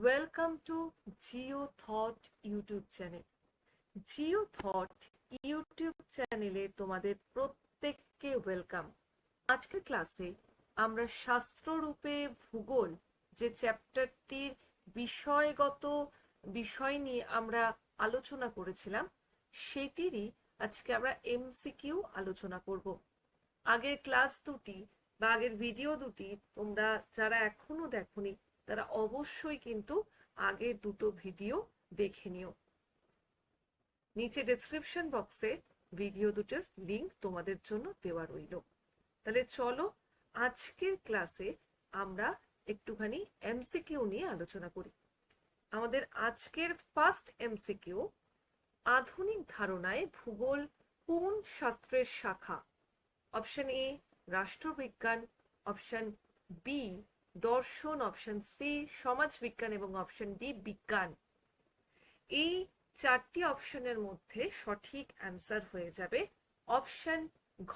Welcome to Jio thought YouTube channel. Jio thought YouTube চ্যানেলে তোমাদের প্রত্যেককে ওয়েলকাম। আজকের ক্লাসে আমরা শাস্ত্ররূপে ভূগোল যে চ্যাপ্টারটির বিষয়গত বিষয় নিয়ে আমরা আলোচনা করেছিলাম সেটিরই আজকে আমরা এমসিকিউ আলোচনা করব। আগের ক্লাস দুটি বা আগের ভিডিও দুটি তোমরা যারা এখনো দেখোনি তারা অবশ্যই কিন্তু আগের দুটো ভিডিও দেখে নিও। নিচে ডেসক্রিপশন বক্সে ভিডিও দুটোর লিংক তোমাদের জন্য দেওয়া রইল। তাহলে চলো আজকের ক্লাসে আমরা একটুখানি এমসিকিউ নিয়ে আলোচনা করি। আমাদের আজকের ফার্স্ট এমসিকিউ, আধুনিক ধারণায় ভূগোল কোন শাস্ত্রের শাখা? অপশন এ রাষ্ট্রবিজ্ঞান, অপশন বি দর্শন, অপশন সি সমাজবিজ্ঞান এবং অপশন ডি বিজ্ঞান। এই চারটি অপশনের মধ্যে সঠিক অ্যান্সার হয়ে যাবে অপশন ঘ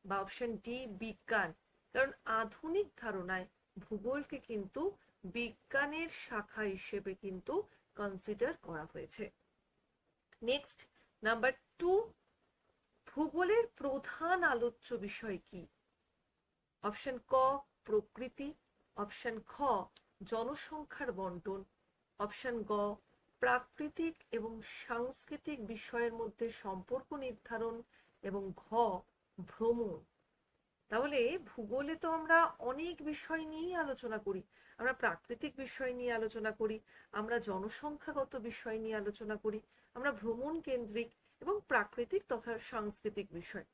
বা অপশন ডি বিজ্ঞান। কারণ আধুনিক ধারণায় ভূগোলকে কিন্তু বিজ্ঞানের শাখা হিসেবে কিন্তু কনসিডার করা হয়েছে। নেক্সট, নাম্বার 2, ভূগোলের প্রধান আলোচ্য বিষয় কি? অপশন ক প্রকৃতি, অপশন খ জনসংখ্যার বন্টন, অপশন গ প্রাকৃতিক এবং সাংস্কৃতিক বিষয়ের মধ্যে সম্পর্ক নির্ধারণ এবং ঘ ভ্রমণ। তাহলে ভূগোলে তো আমরা অনেক বিষয় নিয়েই আলোচনা করি। আমরা প্রাকৃতিক বিষয় নিয়ে আলোচনা করি, আমরা জনসংখ্যাগত বিষয় নিয়ে আলোচনা করি, আমরা ভ্রমণ কেন্দ্রিক এবং প্রাকৃতিক তথা সাংস্কৃতিক বিষয়।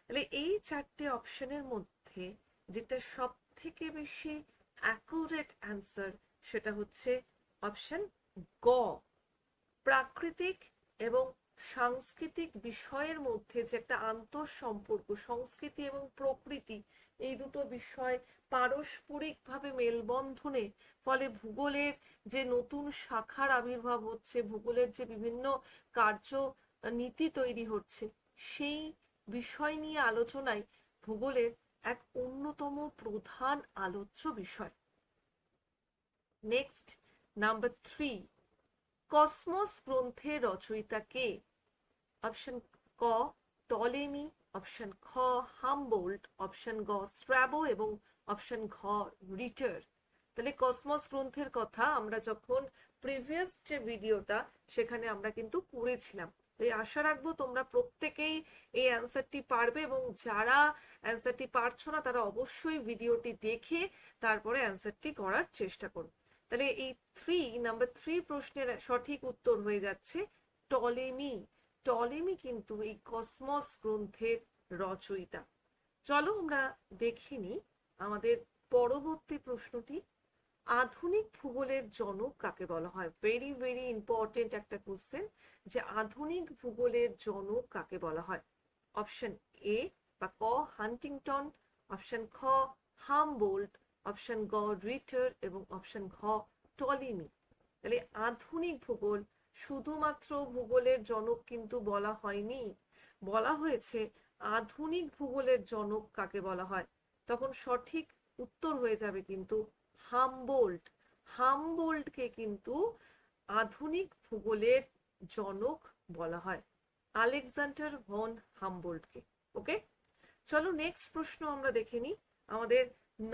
তাহলে এই চারটে অপশনের মধ্যে যেটা সব থেকে বেশি অ্যাকুরেট অ্যান্সার সেটা হচ্ছে অপশন গ। প্রাকৃতিক এবং সাংস্কৃতিক বিষয়ের মধ্যে যে একটা আন্তঃসম্পর্ক, সংস্কৃতি এবং প্রকৃতি, এই দুটো বিষয় পারস্পরিকভাবে মেলবন্ধনে ফলে ভূগোলের যে নতুন শাখার আবির্ভাব হচ্ছে, ভূগোলের যে বিভিন্ন কার্য নীতি তৈরি হচ্ছে, সেই বিষয় নিয়ে আলোচনায় ভূগোলের এক অন্যতম প্রধান আলোচ্য বিষয়। নেক্সট, নাম্বার 3, কসমস গ্রন্থের রচয়িতা কে? অপশন ক টলেমি, অপশন খ হামবোল্ট, অপশন গ স্ট্র্যাবো এবং অপশন ঘ রিটার। তাহলে কসমস গ্রন্থের কথা আমরা যখন প্রিভিয়াস যে ভিডিওটা সেখানে আমরা কিন্তু পড়েছিলাম। তাই আশা রাখবো তোমরা প্রত্যেকেই এই অ্যান্সারটি পারবে এবং যারা অ্যান্সারটি পারছো না তারা অবশ্যই ভিডিওটি দেখে তারপরে অ্যান্সারটি করার চেষ্টা করো। তাহলে এই নাম্বার 3 প্রশ্নের সঠিক উত্তর হয়ে যাচ্ছে টলেমি। টলেমি কিন্তু এই কসমস গ্রন্থের রচয়িতা। চলো আমরা দেখে নিই আমাদের পরবর্তী প্রশ্নটি। আধুনিক ভূগোলের জনক কাকে বলা হয়? ভেরি ভেরি ইম্পর্টেন্ট একটা কোশ্চেন, যে আধুনিক ভূগোলের জনক কাকে বলা হয়। অপশন এ বা ক হান্টিংটন, অপশন খ হামবোল্ট, অপশন গ রিটার এবং অপশন ঘ টলেমি। তাহলে আধুনিক ভূগোল, শুধুমাত্র ভূগোলের জনক কিন্তু বলা হয়নি, বলা হয়েছে আধুনিক ভূগোলের জনক কাকে বলা হয়। তখন সঠিক উত্তর হয়ে যাবে কিন্তু হামবোল্ট। হামবোল্টকে কিন্তু আধুনিক ভূগোলের জনক বলা হয়, আলেকজান্ডার ভন হামবোল্টকে। ওকে, চলো নেক্সট প্রশ্ন আমরা দেখে নিই। আমাদের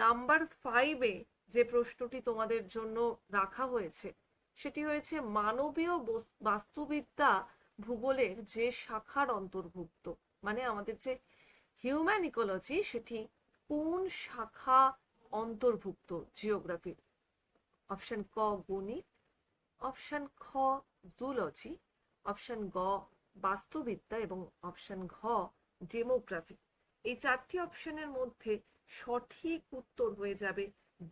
নাম্বার 5-এ যে প্রশ্নটি তোমাদের জন্য রাখা হয়েছে সেটি হয়েছে মানবীয় বাস্তুবিদ্যা ভূগোলের যে শাখার অন্তর্ভুক্ত, মানে আমাদের যে হিউম্যান ইকোলজি সেটি কোন শাখা অন্তর্ভুক্ত জিওগ্রাফির? অপশন ক গণিত, অপশন খ জুলজি, অপশন গ বাস্তুবিদ্যা এবং অপশন ঘ ডেমোগ্রাফি। এই চারটি অপশনের মধ্যে সঠিক উত্তর হয়ে যাবে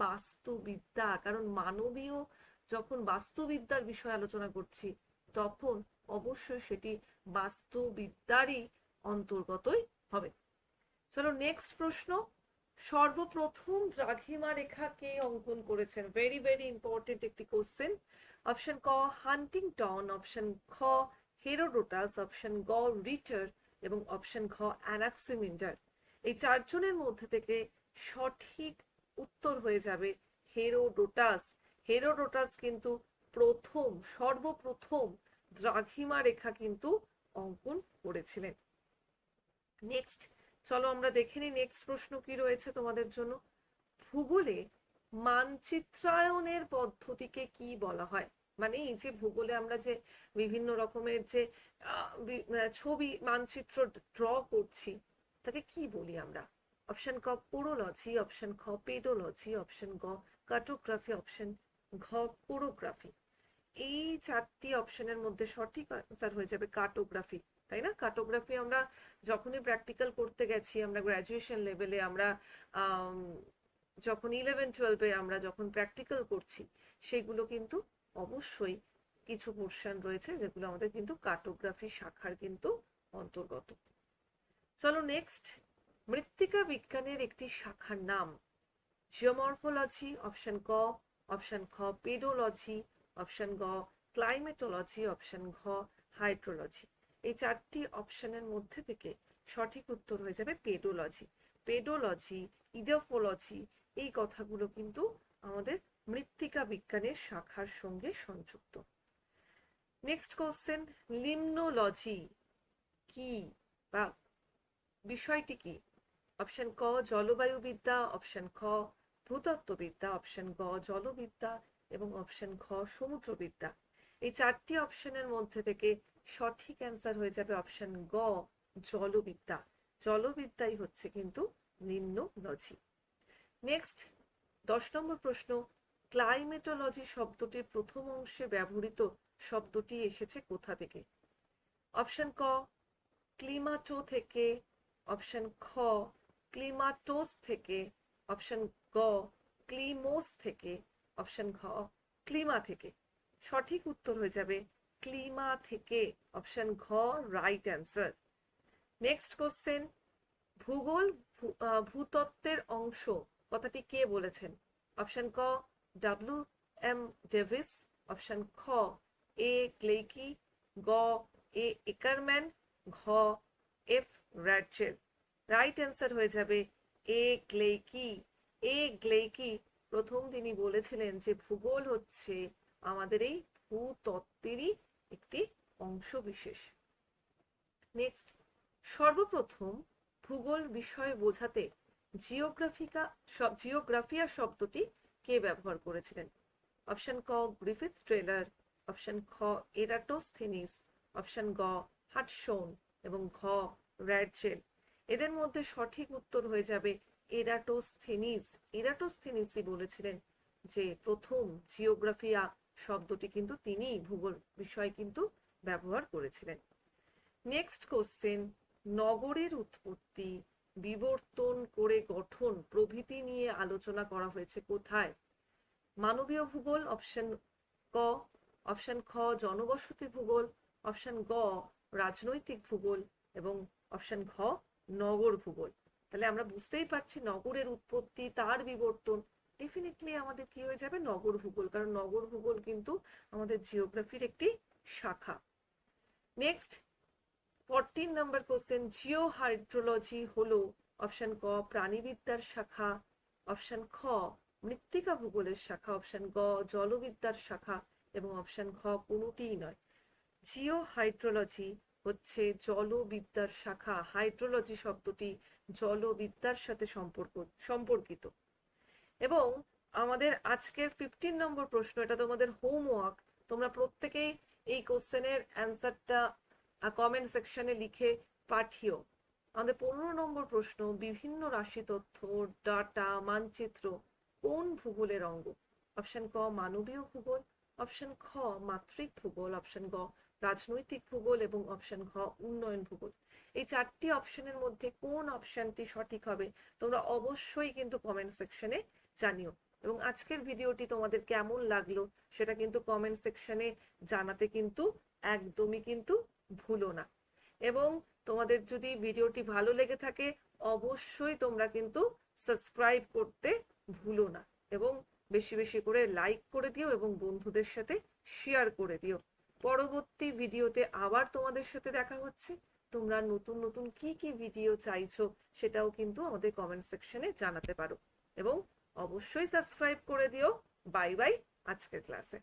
বাস্তুবিদ্যা। কারণ মানবীয় যখন বাস্তুবিদ্যার বিষয় আলোচনা করছি তখন অবশ্যই সেটি বাস্তুবিদ্যারই অন্তর্গতই হবে। চলো নেক্সট প্রশ্ন। সর্বপ্রথম দ্রাঘিমা রেখা কে অঙ্কন করেছেন? ভেরি ভেরি ইম্পর্টেন্ট একটি কোশ্চেন। অপশন ক হান্টিংটন, অপশন খ হেরোডোটাস, অপশন গ রিটার এবং অপশন ঘ অ্যানাক্সিমিন্ডার। এই চারজনের মধ্যে থেকে সঠিক উত্তর হয়ে যাবে হেরোডোটাস। হেরোডোটাস কিন্তু সর্বপ্রথম দ্রাঘিমা রেখা কিন্তু অঙ্কন করেছিলেন। নেক্সট চলো আমরা দেখে নিই নেক্সট প্রশ্ন কি রয়েছে তোমাদের জন্য। ভূগোলে মানচিত্রায়নের পদ্ধতিকে কি বলা হয়? মানে এই যে ভূগোলে আমরা যে বিভিন্ন রকমের যে ছবি মানচিত্র ড্র করছি তাকে কি বলি আমরা? অপশন ক পোরোলজি, অপশন খ পেডোলজি, অপশন গ কার্টোগ্রাফি, অপশন ঘ কোরোগ্রাফি। এই চারটি অপশনের মধ্যে সঠিক আনসার হয়ে যাবে কার্টোগ্রাফি, তাই না? কার্টোগ্রাফি আমরা যখনই প্র্যাকটিক্যাল করতে গেছি, আমরা গ্র্যাজুয়েশন লেভেলে, আমরা যখন 11-12-এ আমরা যখন প্র্যাকটিক্যাল করছি, সেগুলো কিন্তু অবশ্যই কিছু পোর্শন রয়েছে যেগুলো আমাদের কিন্তু কার্টোগ্রাফি শাখার কিন্তু অন্তর্গত। চলো নেক্সট, মৃত্তিকা বিজ্ঞানের একটি শাখার নাম। জিওমরফোলজি, অপশন ক, অপশন খ পেডোলজি, অপশন গ ক্লাইমেটোলজি, অপশন ঘ হাইড্রোলজি। এই চারটি অপশনের মধ্যে থেকে সঠিক উত্তর হয়ে যাবে পেডোলজি। পেডোলজি, ইডোফোলজি এই কথাগুলো কিন্তু আমাদের মৃত্তিকা বিজ্ঞানের শাখার সঙ্গে সংযুক্ত। নেক্সট কোশ্চেন, লিম্নোলজি কি বা বিষয়টি কি? অপশন ক জলবায়ুবিদ্যা, অপশন খ ভূতত্ত্ববিদ্যা, অপশন গ জলবিদ্যা এবং অপশন খ সমুদ্রবিদ্যা। এই চারটি অপশনের মধ্যে থেকে সঠিক অ্যান্সার হয়ে যাবে অপশন গ জলবিদ্যা। জলবিদ্যাই হচ্ছে কিন্তু লিম্নোলজি। নেক্সট 10 নম্বর প্রশ্ন, ক্লাইমেটোলজি শব্দটির প্রথম অংশে ব্যবহৃত শব্দটি এসেছে কোথা থেকে? অপশন ক ক্লিমাটো থেকে, অপশন খ ক্লিমাটোস থেকে, অপশন গ ক্লিমোস থেকে, অপশন ঘ ক্লিমা থেকে। সঠিক উত্তর হয়ে যাবে ক্লিমা থেকে, অপশন ঘ রাইট অ্যান্সার। নেক্সট কোশ্চেন, ভূগোল ভূতত্ত্বের অংশ কথাটি কে বলেছেন? অপশন ক W.M. ডেভিস, অপশন খ এ গ্লেইকি, গ এ একারম্যান, ঘ এফ র্যাটজেল। রাইট অ্যান্সার হয়ে যাবে এ গ্লেইকি। এ গ্লেইকি প্রথম তিনি বলেছিলেন যে ভূগোল হচ্ছে আমাদের এই ভূতত্ত্বেরই একটি অংশ বিশেষ। নেক্সট, সর্বপ্রথম ভূগোল বিষয় বোঝাতে জিওগ্রাফিয়া শব্দটি কে ব্যবহার করেছিলেন? অপশন ক গ্রিফিথ ট্রেলার, অপশন খ এরাটোস্থেনিস, অপশন গ হাডসন এবং ঘ র্যাটজেল। এদের মধ্যে সঠিক উত্তর হয়ে যাবে এরাটোস্থেনিস। এরাটোস্থেনিসই বলেছিলেন যে প্রথম জিওগ্রাফিয়া শব্দটি কিন্তু তিনিই ভূগোল বিষয় কিন্তু ব্যবহার করেছিলেন। নেক্সট কোশ্চেন, নগরের উৎপত্তি, বিবর্তন করে গঠন প্রভৃতি নিয়ে আলোচনা করা হয়েছে কোথায়? মানবীয় ভূগোল, অপশন ক, অপশন খ জনবসতি ভূগোল, অপশন গ রাজনৈতিক ভূগোল এবং অপশন ঘ নগর ভূগোল। তাহলে আমরা বুঝতেই পারছি নগরের উৎপত্তি, তার বিবর্তন, ডেফিনেটলি আমাদের কি হয়ে যাবে নগর ভূগোল, কারণ নগর ভূগোল কিন্তু আমাদের জিওগ্রাফির একটি শাখা। নেক্সট 14 নম্বর কোশ্চেন, জিও হাইড্রোলজি হলো অপশন ক প্রাণীবিদ্যার শাখা, অপশন খ মৃত্তিকা ভূগোলের শাখা, অপশন গ জলবিদ্যার শাখা এবং অপশন ঘ কোনোটিই নয়। জিও হাইড্রোলজি হচ্ছে জলবিদ্যার শাখা। হাইড্রোলজি শব্দটি জলবিদ্যার সাথে সম্পর্কিত। এবং আমাদের আজকের 15 নম্বর প্রশ্ন, এটা তোমাদের হোমওয়ার্ক, তোমরা প্রত্যেকেই এই কোশ্চেনের অ্যান্সারটা কমেন্ট সেকশনে লিখে পাঠিও। আমাদের 15 নম্বর প্রশ্ন, বিভিন্ন রাশি তথ্য, ডাটা, মানচিত্র কোন ভূগোলের অঙ্গ? অপশন ক মানবীয় ভূগোল, অপশন খ মাত্রিক ভূগোল, অপশন গ রাজনৈতিক ভূগোল এবং অপশন ঘ উন্নয়ন ভূগোল। এই চারটি অপশনের মধ্যে কোন অপশনটি সঠিক হবে তোমরা অবশ্যই কিন্তু কমেন্ট সেকশনে জানিও। এবং আজকের ভিডিওটি তোমাদের কেমন লাগলো সেটা কিন্তু কমেন্ট সেকশনে জানাতে কিন্তু একদমই কিন্তু ভুলো না। এবং তোমাদের যদি ভিডিওটি ভালো লেগে থাকে অবশ্যই তোমরা কিন্তু সাবস্ক্রাইব করতে ভুলো না এবং বেশি বেশি করে লাইক করে দিও এবং বন্ধুদের সাথে শেয়ার করে দিও। পরবর্তী ভিডিওতে আবার তোমাদের সাথে দেখা হচ্ছে। তোমরা নতুন নতুন কি কি ভিডিও চাইছো সেটাও কিন্তু আমাদের কমেন্ট সেকশনে জানাতে পারো এবং অবশ্যই সাবস্ক্রাইব করে দিও। Bye bye. আজকের ক্লাসে।